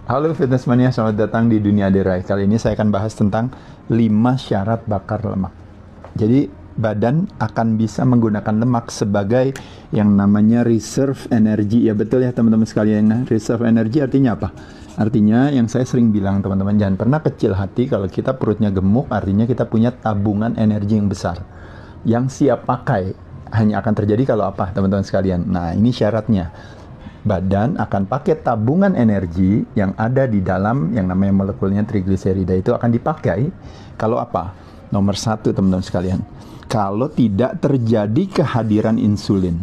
Halo Fitness Mania, selamat datang di Dunia Derai. Kali ini saya akan bahas tentang 5 syarat bakar lemak. Jadi badan akan bisa menggunakan lemak sebagai yang namanya reserve energy. Ya betul ya teman-teman sekalian. Reserve energy artinya apa? Artinya yang saya sering bilang teman-teman, jangan pernah kecil hati kalau kita perutnya gemuk. Artinya kita punya tabungan energi yang besar yang siap pakai. Hanya akan terjadi kalau apa teman-teman sekalian? Nah ini syaratnya. Badan akan pakai tabungan energi yang ada di dalam yang namanya molekulnya trigliserida. Itu akan dipakai kalau apa? Nomor 1 teman-teman sekalian, kalau tidak terjadi kehadiran insulin.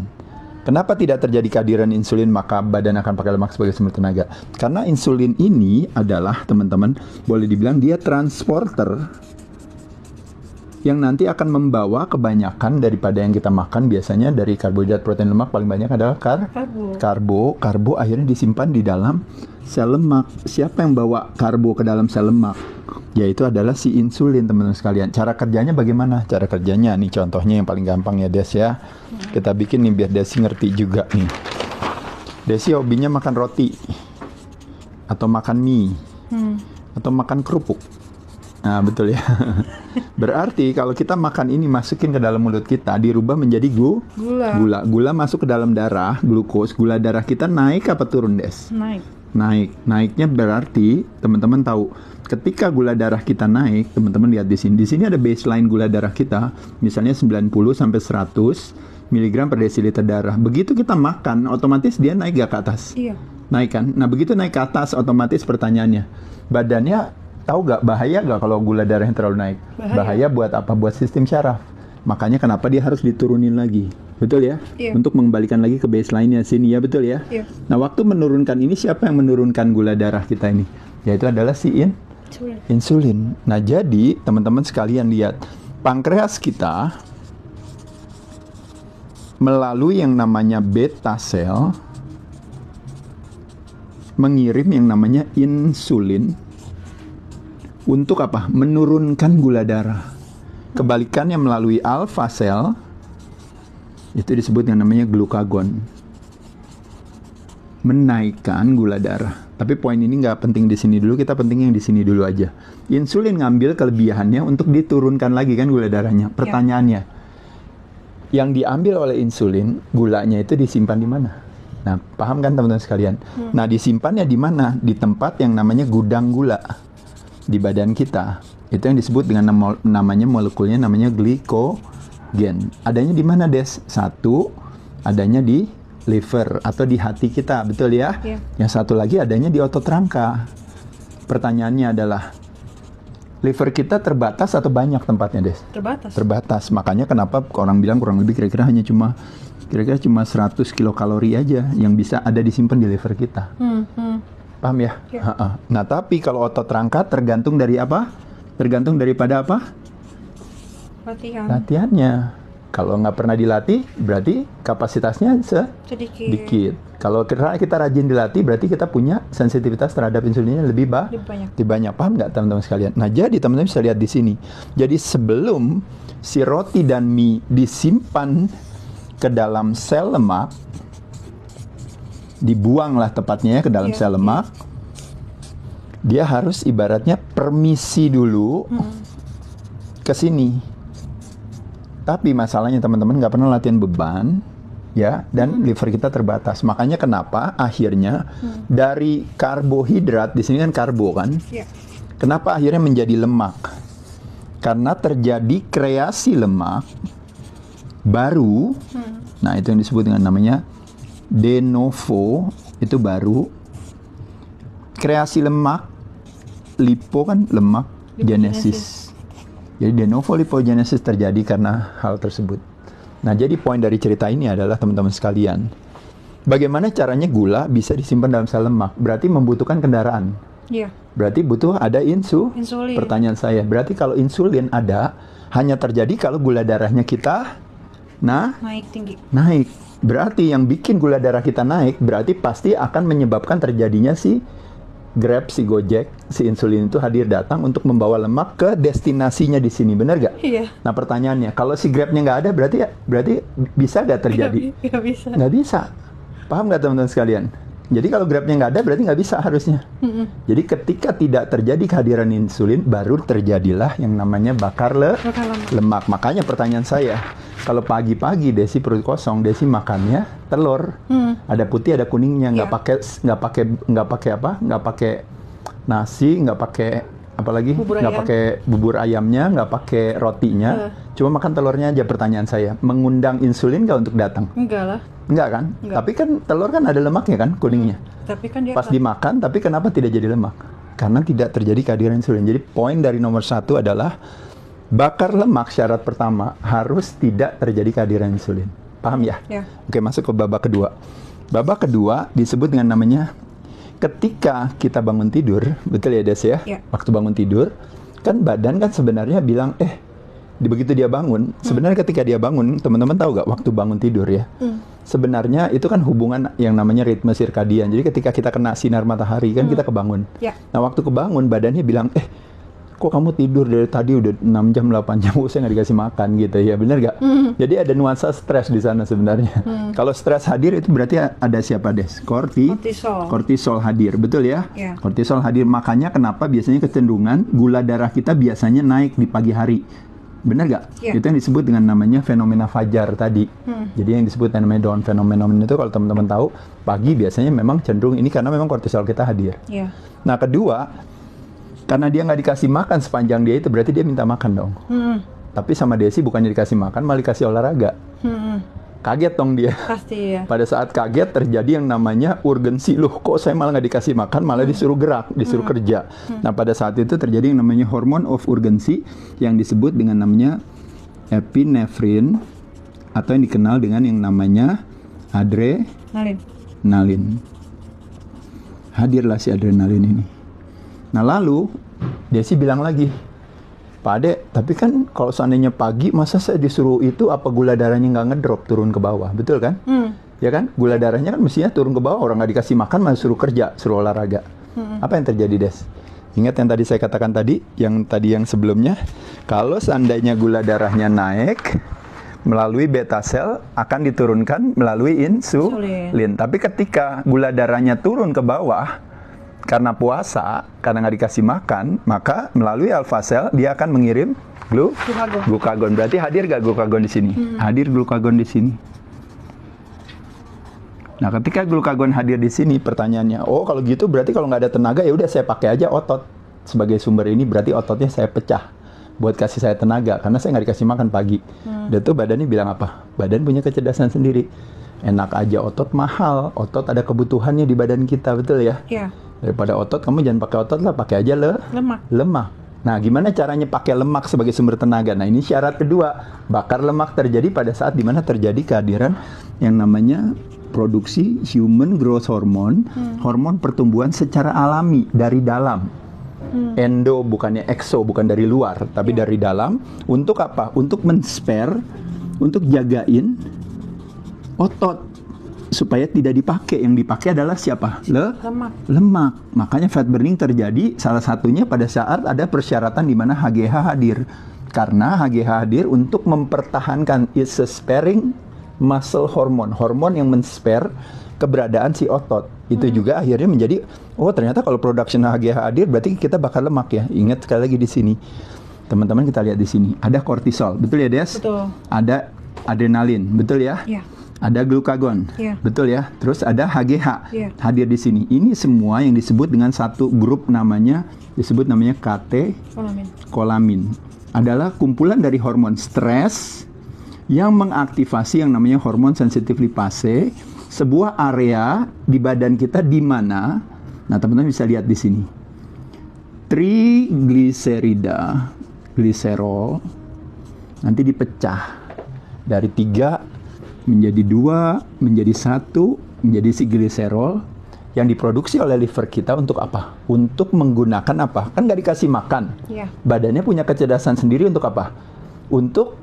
Kenapa tidak terjadi kehadiran insulin? Maka badan akan pakai lemak sebagai sumber tenaga. Karena insulin ini adalah teman-teman, boleh dibilang dia transporter yang nanti akan membawa kebanyakan daripada yang kita makan. Biasanya dari karbohidrat, protein, lemak paling banyak adalah karbo akhirnya disimpan di dalam sel lemak. Siapa yang bawa karbo ke dalam sel lemak? Yaitu adalah si insulin teman-teman sekalian. Cara kerjanya bagaimana? Cara kerjanya nih contohnya yang paling gampang ya Des ya. Kita bikin nih biar Desi ngerti juga nih. Desi hobinya makan roti atau makan mie atau makan kerupuk. Nah betul ya. Berarti kalau kita makan ini masukin ke dalam mulut kita, dirubah menjadi gula. Gula masuk ke dalam darah, glukos. Gula darah kita naik apa turun Des? Naik. Naiknya berarti teman-teman tahu ketika gula darah kita naik, teman-teman lihat di sini. Di sini ada baseline gula darah kita, misalnya 90 sampai 100 mg per desiliter darah. Begitu kita makan, otomatis dia naik gak ke atas? Iya. Naik kan? Nah begitu naik ke atas, otomatis pertanyaannya, badannya tahu gak bahaya gak kalau gula darahnya terlalu naik? Bahaya buat apa? Buat sistem syaraf. Makanya kenapa dia harus diturunin lagi. Betul ya? Iya. Untuk mengembalikan lagi ke baseline-nya sini ya, betul ya? Iya. Nah waktu menurunkan ini, siapa yang menurunkan gula darah kita ini? Yaitu adalah si insulin. Nah jadi teman-teman sekalian lihat, pankreas kita melalui yang namanya beta sel mengirim yang namanya insulin untuk apa? Menurunkan gula darah. Kebalikannya melalui alfa sel itu disebut yang namanya glukagon, menaikkan gula darah. Tapi poin ini nggak penting di sini dulu, kita penting yang di sini dulu aja. Insulin ngambil kelebihannya untuk diturunkan lagi kan gula darahnya. Pertanyaannya, yang diambil oleh insulin, gulanya itu disimpan di mana? Nah, paham kan teman-teman sekalian? Nah, disimpannya di mana? Di tempat yang namanya gudang gula di badan kita. Itu yang disebut dengan namanya molekulnya namanya glikogen. Adanya di mana Des? 1, adanya di liver atau di hati kita, betul ya? Iya. Yang satu lagi adanya di otot rangka. Pertanyaannya adalah, liver kita terbatas atau banyak tempatnya Des? Terbatas. Makanya kenapa orang bilang kurang lebih kira-kira cuma 100 kilokalori aja yang bisa ada disimpan di liver kita. Paham ya? Ya. Nah tapi kalau otot rangka tergantung dari apa? Tergantung daripada apa? Latihannya. Kalau nggak pernah dilatih, berarti kapasitasnya sedikit. Kalau kita rajin dilatih, berarti kita punya sensitivitas terhadap insulinnya lebih banyak. Paham nggak teman-teman sekalian? Nah jadi teman-teman bisa lihat di sini. Jadi sebelum si roti dan mie disimpan ke dalam sel lemak, dibuanglah tepatnya ke dalam sel lemak, dia harus ibaratnya permisi dulu ke sini. Tapi masalahnya teman-teman nggak pernah latihan beban, ya, dan liver kita terbatas. Makanya kenapa akhirnya dari karbohidrat, di sini kan karbo kan, kenapa akhirnya menjadi lemak? Karena terjadi kreasi lemak baru. Nah itu yang disebut dengan namanya de novo, itu baru. Kreasi lemak, lipo kan lemak, genesis. Jadi de novo lipogenesis terjadi karena hal tersebut. Nah jadi poin dari cerita ini adalah teman-teman sekalian, bagaimana caranya gula bisa disimpan dalam sel lemak? Berarti membutuhkan kendaraan. Iya. Berarti butuh ada insulin. Pertanyaan saya, berarti kalau insulin ada, hanya terjadi kalau gula darahnya kita naik tinggi. Naik. Berarti yang bikin gula darah kita naik, berarti pasti akan menyebabkan terjadinya si Grab, si Gojek, si insulin itu hadir datang untuk membawa lemak ke destinasinya di sini, benar gak? Iya. Nah pertanyaannya, kalau si Grabnya nggak ada, berarti bisa nggak terjadi? Nggak bisa. Nggak bisa. Paham nggak teman-teman sekalian? Jadi kalau grabnya nggak ada berarti nggak bisa harusnya. Jadi ketika tidak terjadi kehadiran insulin, baru terjadilah yang namanya bakar Bakar lemak. lemak. Makanya pertanyaan saya, kalau pagi-pagi Desi perut kosong, Desi makannya telur, ada putih ada kuningnya, nggak pakai nasi, nggak pakai apalagi, Bubur nggak ayam. pakai bubur ayamnya, nggak pakai rotinya, cuma makan telurnya aja. Pertanyaan saya, mengundang insulin nggak untuk datang? Enggak lah. Enggak kan? Enggak. Tapi kan telur kan ada lemaknya kan, kuningnya. Tapi kan dia Pas dimakan, tapi kenapa tidak jadi lemak? Karena tidak terjadi kehadiran insulin. Jadi poin dari nomor 1 adalah bakar lemak syarat pertama harus tidak terjadi kehadiran insulin. Paham ya? Ya. Oke, masuk ke babak kedua. Babak kedua disebut dengan namanya ketika kita bangun tidur, betul ya Des ya? Ya. Waktu bangun tidur, kan badan kan sebenarnya bilang, begitu dia bangun, sebenarnya ketika dia bangun, teman-teman tahu gak waktu bangun tidur ya? Sebenarnya itu kan hubungan yang namanya ritme sirkadian. Jadi ketika kita kena sinar matahari kan kita kebangun. Ya. Nah waktu kebangun badannya bilang, kok kamu tidur dari tadi udah 6 jam, 8 jam, saya nggak dikasih makan gitu ya, bener gak? Jadi ada nuansa stres di sana sebenarnya. Kalau stres hadir itu berarti ada siapa Des? Kortisol. Kortisol hadir, betul ya? Ya. Kortisol hadir, makanya kenapa biasanya kecenderungan gula darah kita biasanya naik di pagi hari. Benar gak? Ya. Itu yang disebut dengan namanya fenomena fajar tadi. Jadi yang disebut namanya dawn phenomenon itu kalau teman-teman tahu, pagi biasanya memang cenderung ini karena memang kortisol kita hadir. Ya. Nah kedua, karena dia nggak dikasih makan sepanjang dia itu berarti dia minta makan dong. Tapi sama Desi bukannya dikasih makan, malah dikasih olahraga. Kaget dong dia. Pasti ya. Pada saat kaget terjadi yang namanya urgensi. Loh kok saya malah nggak dikasih makan, malah disuruh gerak, disuruh kerja. Nah pada saat itu terjadi yang namanya hormon of urgency yang disebut dengan namanya epinefrin atau yang dikenal dengan yang namanya adrenalin. Hadirlah si adrenalin ini. Nah lalu Desi bilang lagi, Pak Ade, tapi kan kalau seandainya pagi, masa saya disuruh itu apa gula darahnya nggak ngedrop turun ke bawah, betul kan? Ya kan? Gula darahnya kan mestinya turun ke bawah, orang nggak dikasih makan malah suruh kerja, suruh olahraga. Apa yang terjadi Des? Ingat yang tadi saya katakan tadi, yang sebelumnya, kalau seandainya gula darahnya naik, melalui beta sel akan diturunkan melalui insulin. Tapi ketika gula darahnya turun ke bawah, karena puasa, karena nggak dikasih makan, maka melalui alfa sel dia akan mengirim glukagon. Berarti hadir nggak glukagon di sini? Hadir glukagon di sini. Nah, ketika glukagon hadir di sini, pertanyaannya, kalau gitu berarti kalau nggak ada tenaga ya udah saya pakai aja otot sebagai sumber ini. Berarti ototnya saya pecah buat kasih saya tenaga karena saya nggak dikasih makan pagi. Dan tuh badannya bilang apa? Badan punya kecerdasan sendiri. Enak aja otot mahal, otot ada kebutuhannya di badan kita, betul ya? Iya. Daripada otot, kamu jangan pakai otot lah, pakai aja lemak. Nah, gimana caranya pakai lemak sebagai sumber tenaga? Nah, ini syarat kedua. Bakar lemak terjadi pada saat dimana terjadi kehadiran yang namanya produksi human growth hormone, hormon pertumbuhan secara alami dari dalam. Endo bukannya exo, bukan dari luar, tapi dari dalam. Untuk apa? Untuk men-spare, untuk jagain otot supaya tidak dipakai. Yang dipakai adalah siapa? Lemak. Makanya fat burning terjadi salah satunya pada saat ada persyaratan di mana HGH hadir. Karena HGH hadir untuk mempertahankan is a sparing muscle hormone, hormon yang men-spare keberadaan si otot. Itu juga akhirnya menjadi ternyata kalau production HGH hadir berarti kita bakar lemak ya. Ingat sekali lagi di sini. Teman-teman kita lihat di sini. Ada kortisol, betul ya Des? Betul. Ada adrenalin, betul ya? Iya. Ada glukagon, betul ya. Terus ada HGH hadir di sini. Ini semua yang disebut dengan satu grup disebut namanya katekolamin. Adalah kumpulan dari hormon stres yang mengaktifasi yang namanya hormon sensitif lipase, sebuah area di badan kita di mana, nah teman-teman bisa lihat di sini, trigliserida, gliserol, nanti dipecah dari 3 menjadi 2, menjadi 1, menjadi si gliserol yang diproduksi oleh liver kita untuk apa? Untuk menggunakan apa? Kan nggak dikasih makan. Badannya punya kecerdasan sendiri untuk apa? Untuk,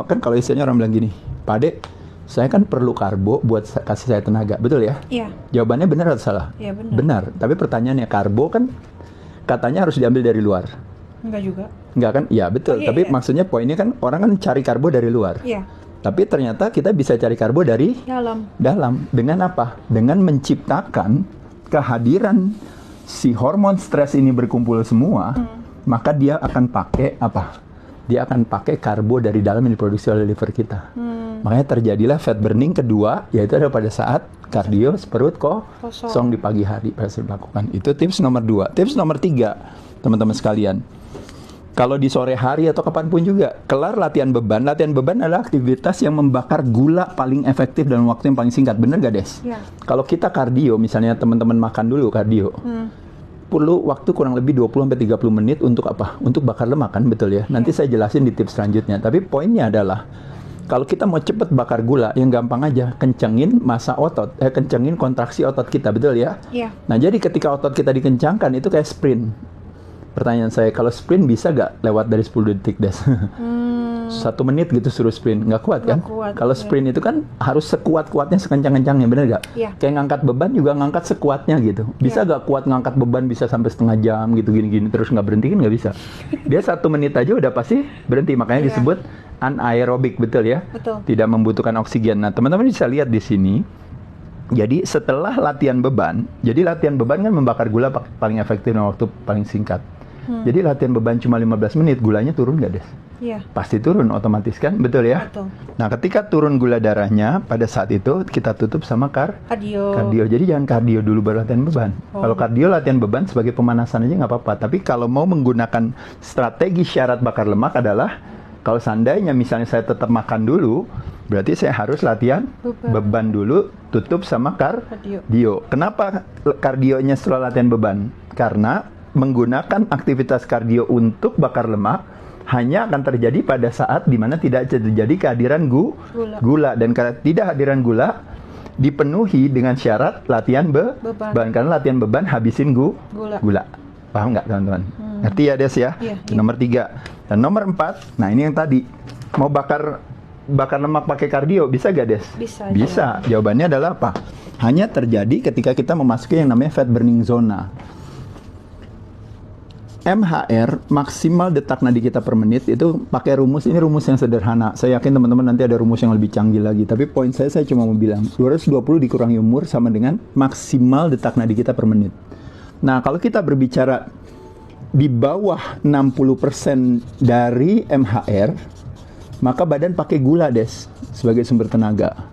kan kalau istilahnya orang bilang gini, Pak Ade, saya kan perlu karbo buat kasih saya tenaga, betul ya? Iya. Jawabannya benar atau salah? Iya benar. Benar, tapi pertanyaannya karbo kan katanya harus diambil dari luar. Enggak juga. Enggak kan? Ya betul, tapi maksudnya poinnya kan orang kan cari karbo dari luar. Iya. Tapi ternyata kita bisa cari karbo dari dalam. Dengan apa? Dengan menciptakan kehadiran si hormon stres ini berkumpul semua, maka dia akan pakai apa? Dia akan pakai karbo dari dalam yang diproduksi oleh liver kita. Makanya terjadilah fat burning kedua, yaitu ada pada saat kardio perut kosong di pagi hari pada saat dilakukan. Itu tips nomor 2. Tips nomor 3, teman-teman sekalian. Kalau di sore hari atau kapanpun juga, kelar latihan beban. Latihan beban adalah aktivitas yang membakar gula paling efektif dalam waktu yang paling singkat. Bener gak, Des? Ya. Kalau kita kardio, misalnya teman-teman makan dulu kardio, perlu waktu kurang lebih 20-30 menit untuk apa? Untuk bakar lemak kan, betul ya? Nanti saya jelasin di tips selanjutnya. Tapi poinnya adalah, kalau kita mau cepet bakar gula, yang gampang aja, kencengin massa otot, kencengin kontraksi otot kita, betul ya? Iya. Nah, jadi ketika otot kita dikencangkan, itu kayak sprint. Pertanyaan saya, kalau sprint bisa gak lewat dari 10 detik, Des? 1 menit gitu suruh sprint, nggak kuat kan? Kalau sprint itu kan harus sekuat-kuatnya, sekencang-kencangnya, bener gak? Iya. Kayak ngangkat beban juga ngangkat sekuatnya gitu. Bisa gak kuat ngangkat beban bisa sampai setengah jam gitu, gini-gini, terus nggak berhenti kan nggak bisa. Dia 1 menit aja udah pasti berhenti, makanya disebut anaerobik, betul ya? Betul. Tidak membutuhkan oksigen. Nah, teman-teman bisa lihat di sini. Jadi setelah latihan beban, jadi latihan beban kan membakar gula paling efektif dalam waktu paling singkat. Jadi latihan beban cuma 15 menit, gulanya turun nggak, Des? Iya. Pasti turun otomatis kan, betul ya? Betul. Nah, ketika turun gula darahnya, pada saat itu kita tutup sama kardio. Jadi jangan kardio dulu baru latihan beban. Kalau kardio latihan beban sebagai pemanasan aja nggak apa-apa. Tapi kalau mau menggunakan strategi syarat bakar lemak adalah, kalau seandainya misalnya saya tetap makan dulu, berarti saya harus latihan beban dulu, tutup sama kardio. Kenapa kardionya setelah latihan beban? Karena menggunakan aktivitas kardio untuk bakar lemak hanya akan terjadi pada saat dimana tidak terjadi kehadiran gula. Dan tidak hadiran gula dipenuhi dengan syarat latihan beban. Karena latihan beban habisin gula. Paham nggak, teman-teman? Ngerti ya, Des ya? Iya. Nomor 3. Dan nomor 4, nah ini yang tadi, mau bakar lemak pakai kardio, bisa gak, Des? Bisa. Jawabannya adalah apa? Hanya terjadi ketika kita memasuki yang namanya fat burning zona. MHR, maksimal detak nadi kita per menit, itu pakai rumus, ini rumus yang sederhana. Saya yakin teman-teman nanti ada rumus yang lebih canggih lagi. Tapi poin saya cuma mau bilang, 220 dikurangi umur sama dengan maksimal detak nadi kita per menit. Nah, kalau kita berbicara di bawah 60% dari MHR, maka badan pakai gula, Des, sebagai sumber tenaga.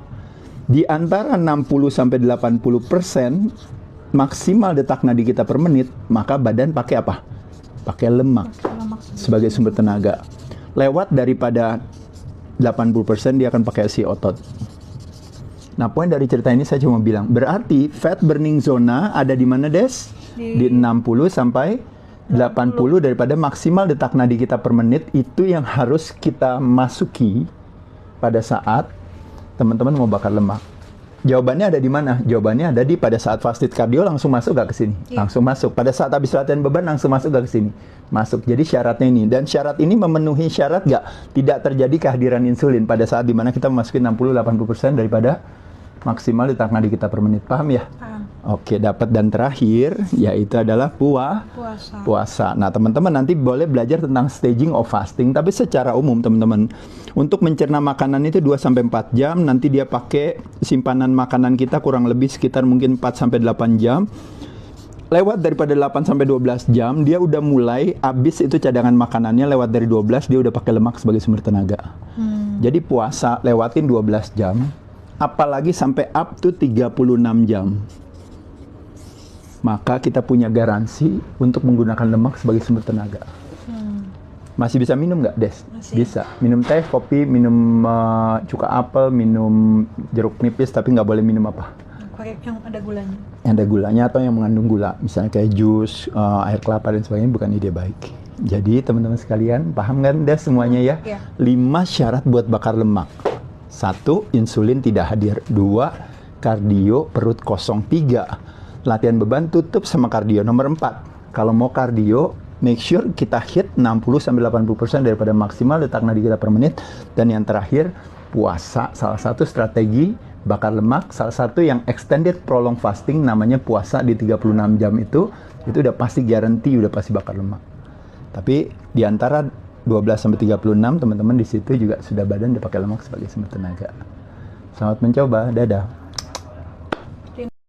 Di antara 60-80% maksimal detak nadi kita per menit, maka badan pakai apa? Pakai lemak sebagai sumber tenaga. Lewat daripada 80% dia akan pakai si otot. Nah, poin dari cerita ini saya cuma bilang, berarti fat burning zona ada di mana, Des? Di 60 sampai 80 daripada maksimal detak nadi kita per menit, itu yang harus kita masuki pada saat teman-teman mau bakar lemak. Jawabannya ada di mana? Jawabannya ada di pada saat fasted cardio langsung masuk gak ke sini? Langsung masuk. Pada saat habis latihan beban langsung masuk gak ke sini? Masuk. Jadi syaratnya ini. Dan syarat ini memenuhi syarat gak? Tidak terjadi kehadiran insulin pada saat dimana kita memasuki 60-80% daripada maksimal detak nadi kita per menit. Paham ya? Paham. Oke, dapat. Dan terakhir yaitu adalah puasa. Nah, teman-teman nanti boleh belajar tentang staging of fasting, tapi secara umum teman-teman, untuk mencerna makanan itu 2-4 jam, nanti dia pakai simpanan makanan kita kurang lebih sekitar mungkin 4-8 jam. Lewat daripada 8-12 jam, dia udah mulai habis itu cadangan makanannya, lewat dari 12 dia udah pakai lemak sebagai sumber tenaga. Jadi puasa lewatin 12 jam, apalagi sampai up to 36 jam. Maka kita punya garansi untuk menggunakan lemak sebagai sumber tenaga. Masih bisa minum nggak, Des? Bisa. Minum teh, kopi, minum cuka apel, minum jeruk nipis, tapi nggak boleh minum apa? Yang ada gulanya. Yang ada gulanya atau yang mengandung gula. Misalnya kayak jus, air kelapa dan sebagainya, bukan ide baik. Jadi teman-teman sekalian, paham kan, Des, semuanya ya? 5 syarat buat bakar lemak. 1, insulin tidak hadir. 2, kardio perut kosong. 3, latihan beban tutup sama kardio. Nomor 4, kalau mau kardio, make sure kita hit 60-80% daripada maksimal detak nadi kita per menit. Dan yang terakhir, puasa. Salah satu strategi bakar lemak, salah satu yang extended prolong fasting, namanya puasa di 36 jam itu udah pasti guarantee, udah pasti bakar lemak. Tapi di antara 12 sampai 36, teman-teman di situ juga sudah badan dipakai lemak sebagai sumber tenaga. Selamat mencoba, dadah.